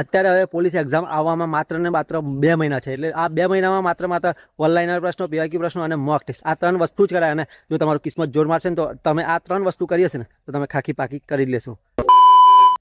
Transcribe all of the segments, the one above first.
અત્યારે હવે police exam આવવામાં માત્ર ને માત્ર 2 મહિના છે, એટલે આ 2 મહિનામાં માત્ર ઓનલાઈનર પ્રશ્નો, પીવાયક્યુ પ્રશ્નો અને મોક ટેસ્ટ આ 3 વસ્તુ જ કરાય. અને જો તમારું કિસ્મત જોર મારશે ને તો તમે આ 3 વસ્તુ કરી હશે ને તો તમે ખાખી પાકી કરી જ લેશો.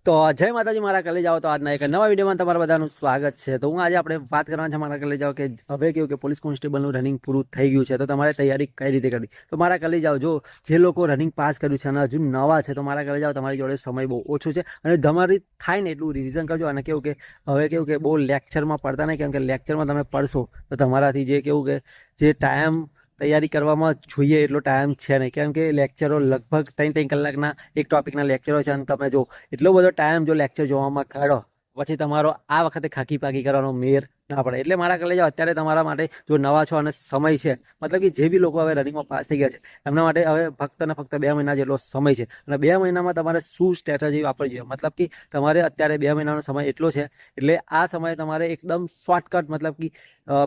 તો જય માતાજી, મારા કલેજાઓ. તો આજના એક નવા વિડીયોમાં તમારા બધાનું સ્વાગત છે. તો હું આજે આપણે વાત કરવાના છે મારા કલેજાઓ કે હવે કેવું કે પોલીસ કોન્સ્ટેબલનું રનિંગ પૂરું થઈ ગયું છે, તો તમારે તૈયારી કઈ રીતે કરવી. તો મારા કલેજાઓ, જો જે લોકો રનિંગ પાસ કર્યું છે અને હજુ નવા છે, તો મારા કલેજાઓ તમારી જોડે સમય બહુ ઓછો છે અને તમારી થાય ને એટલું રિવિઝન કરજો. અને કેવું કે હવે કેવું કે બહુ લેક્ચરમાં પડતા નહીં, કેમ કે લેક્ચરમાં તમે પડશો તો તમારાથી જે કેવું કે જે ટાઈમ તૈયારી કરવામાં જોઈએ એટલો ટાઈમ છે નહીં, કેમ કે લેક્ચરો લગભગ 3 કલાકના એક ટોપિકના લેક્ચરો છે. અને તમે જો એટલો બધો ટાઈમ જો લેક્ચર જોવામાં કાઢો પછી તમારો આ વખતે ખાખી પાકી કરવાનો મેર ના પડે. એટલે મારા કલેજાઓ, અત્યારે તમારા માટે જો નવા છો અને સમય છે, મતલબ કે જે બી લોકો હવે રનિંગમાં પાસ થઈ ગયા છે એમના માટે હવે ફક્ત ને ફક્ત 2 મહિના જેટલો સમય છે. અને 2 મહિનામાં તમારે શું સ્ટ્રેટેજી વાપરવી જોઈએ, મતલબ કે તમારે અત્યારે 2 મહિનાનો સમય એટલો છે, એટલે આ સમયે તમારે એકદમ શોર્ટકટ, મતલબ કે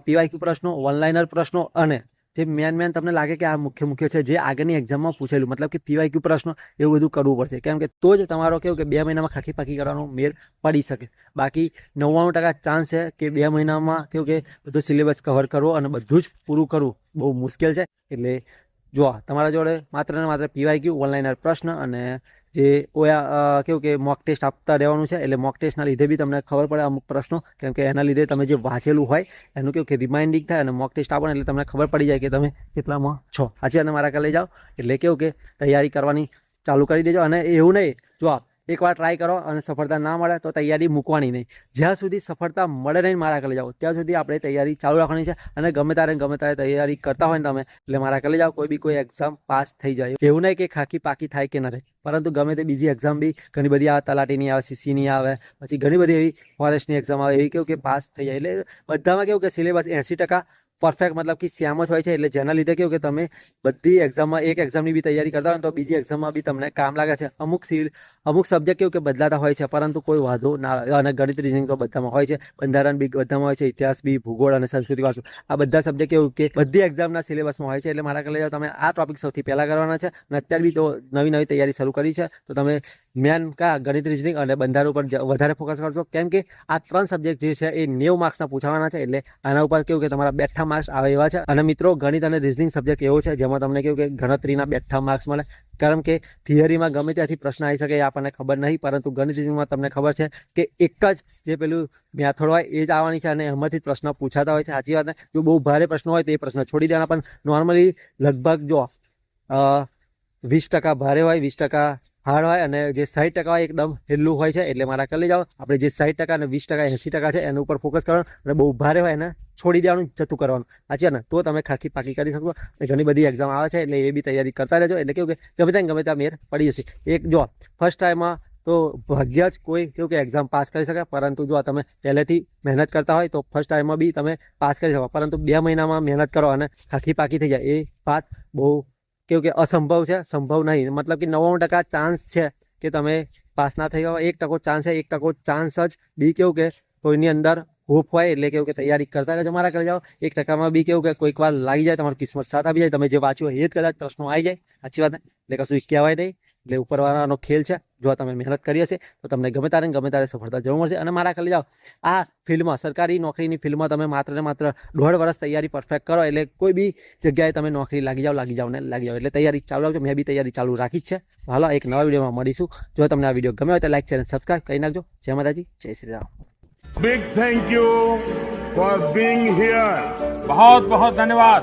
પીવાયક્યુ પ્રશ્નો, ઓનલાઈનર પ્રશ્નો અને જે મેન તમને લાગે કે આ મુખ્ય છે, જે આગળની એક્ઝામમાં પૂછેલું, મતલબ કે પીવાયક્યુ પ્રશ્નો, એવું બધું કરવું પડશે. કેમ કે તો જ તમારો કેવું કે 2 મહિનામાં ખાખી પાકી કરવાનો મેર પડી શકે. બાકી 99% ચાન્સ છે કે 2 મહિનામાં કેવું કે બધું સિલેબસ કવર કરવો અને બધું જ પૂરું કરવું બહુ મુશ્કેલ છે. એટલે જો તમારા જોડે માત્ર ને માત્ર પીવાયક્યુ, ઓનલાઈનર પ્રશ્ન અને જે કેવું કે મોક ટેસ્ટ આપતા રહેવાનું છે. એટલે મોક ટેસ્ટના લીધે બી તમને ખબર પડે અમુક પ્રશ્નો, કેમ કે એના લીધે તમે જે વાંચેલું હોય એનું કેવું કે રિમાઇન્ડિંગ થાય અને મોક ટેસ્ટ આપો એટલે તમને ખબર પડી જાય કે તમે કેટલામાં છો. આજે અને મારા કલે જાઓ એટલે કેવું કે તૈયારી કરવાની ચાલુ કરી દેજો. અને એવું નહીં, જો એકવાર ટ્રાય કરો અને સફળતા ના મળે તો તૈયારી મૂકવાની નહીં. જ્યાં સુધી સફળતા મળે નહીં મારા કલે જાઓ ત્યાં સુધી આપણે તૈયારી ચાલુ રાખવાની છે. અને ગમે ત્યારે તૈયારી કરતા હોય ને તમે, એટલે મારા કલે જાઓ કોઈ એક્ઝામ પાસ થઈ જાય. એવું નહીં કે ખાખી પાકી થાય કે ના થાય, પરંતુ ગમે તે બીજી એક્ઝામ બી ઘણી બધી આવે, તલાટીની આવે, સીસીની આવે, પછી ઘણી બધી એવી ફોરેસ્ટની એક્ઝામ આવે, એવી કેવું કે પાસ થઈ જાય. એટલે બધામાં કેવું કે સિલેબસ 80% પરફેક્ટ, મતલબ કે સેમ જ હોય છે. એટલે જેના લીધે કેવું કે તમે બધી એક્ઝામમાં એક એક્ઝામની બી તૈયારી કરતા હોય તો બીજી એક્ઝામમાં બી તમને કામ લાગે છે. અમુક સબ્જેક્ટ કેવું કે બદલાતા હોય છે, પરંતુ કોઈ વાંધો ના આવે. અને ગણિત, રીઝનિંગ તો બધામાં હોય છે, બંધારણ બી બધામાં હોય છે, ઇતિહાસ બી, ભૂગોળ અને સંસ્કૃતિ વાળું આ બધા સબ્જેક્ટ કેવું કે બધી એક્ઝામના સિલેબસમાં હોય છે. એટલે મારા કલે તમે આ ટોપિક સૌથી પહેલા કરવાના છે. અને અત્યારે બી તો નવી તૈયારી શરૂ કરી છે, તો તમે મેન ગણિત, રીઝનિંગ અને બંધારણ ઉપર વધારે ફોકસ કરશો, કેમ કે આ 3 સબ્જેક્ટ જે છે એ 90 માર્ક્સના પૂછાવાના છે. એટલે આના ઉપર કેવું કે તમારા બેઠા માર્ક્સ આવે એવા છે. અને મિત્રો, ગણિત અને રીઝનિંગ સબ્જેક્ટ એવો છે જેમાં તમને કેવું કે ગણતરીના બેઠા માર્ક્સ મળે, કારણ કે થિયરીમાં ગમે ત્યાંથી પ્રશ્ન આવી શકે એ આપણને ખબર નહીં, પરંતુ ગણિત રીઝનિંગમાં તમને ખબર છે કે એક જ જે પેલું મેથડ હોય એ જ આવવાની છે અને એમાંથી જ પ્રશ્ન પૂછાતા હોય છે. સાચી વાત ને? જો બહુ ભારે પ્રશ્ન હોય તો એ પ્રશ્ન છોડી દેવાના, પણ નોર્મલી લગભગ જો 20% ભારે હોય, 20% હાર્ડ હોય અને જે 60% હોય એકદમ હેલું હોય છે. એટલે મારા કરી જાઓ, આપણે જે 60% અને 20% 80% છે એના ઉપર ફોકસ કરવાનું, અને બહુ ભારે હોય એને છોડી દેવાનું, જતું કરવાનું. સાચી ને? તો તમે ખાખી પાકી કરી શકો. ઘણી બધી એક્ઝામ આવે છે એટલે એ બી તૈયારી કરતા રહેજો. એટલે કેવું કે ગમે ત્યાં મેર પડી જશે. એક જો ફર્સ્ટ ટાઈમમાં તો ભાગ્ય જ કોઈ કેવું કે એક્ઝામ પાસ કરી શકે, પરંતુ જો તમે પહેલેથી મહેનત કરતા હોય તો ફર્સ્ટ ટાઈમમાં બી તમે પાસ કરી શકો. પરંતુ 2 મહિનામાં મહેનત કરો અને ખાખી પાકી થઈ જાય એ વાત બહુ કેવું કે અસંભવ છે, સંભવ નહીં. મતલબ કે 99% ચાન્સ છે કે તમે પાસ ના થઈ જાઓ. 1% ચાન્સ છે, 1% ચાન્સ જ બી કેવું કે કોઈની અંદર હોપ હોય. એટલે કેવું કે તૈયારી કરતા રહેજો મારા કરી જાઓ. 1%માં બી કેવું કે કોઈક વાર લાગી જાય, તમારું કિસ્મત સાથ આપી જાય, તમે જે વાંચ્યું એ જ કદાચ પ્રશ્નો આવી જાય. સાચી વાત ને? એટલે કશું કહેવાય નહીં. એટલે ઉપરવાળાનો ખેલ છે. જો તમે મહેનત કરી હશે તો તમને ગમે ત્યારે સફળતા જરૂર મળશે. અને મારા કરી જાઓ, આ ફિલ્ડમાં, સરકારી નોકરીની ફિલ્ડમાં તમે માત્ર ને માત્ર 1.5 વર્ષ તૈયારી પરફેક્ટ કરો એટલે કોઈ બી જગ્યાએ તમે નોકરી લાગી જાઓ. એટલે તૈયારી ચાલુ રાખજો. મેં બી તૈયારી ચાલુ રાખી જ છે. હાલો, એક નવા વિડીયોમાં મળીશું. જો તમને આ વિડીયો ગમે હોય તો લાઈક, ચેનલ સબસ્ક્રાઈબ કરી નાખજો. જય માતાજી, જય Shri Ram. Big thank you for being here. बहुत बहुत धन्यवाद.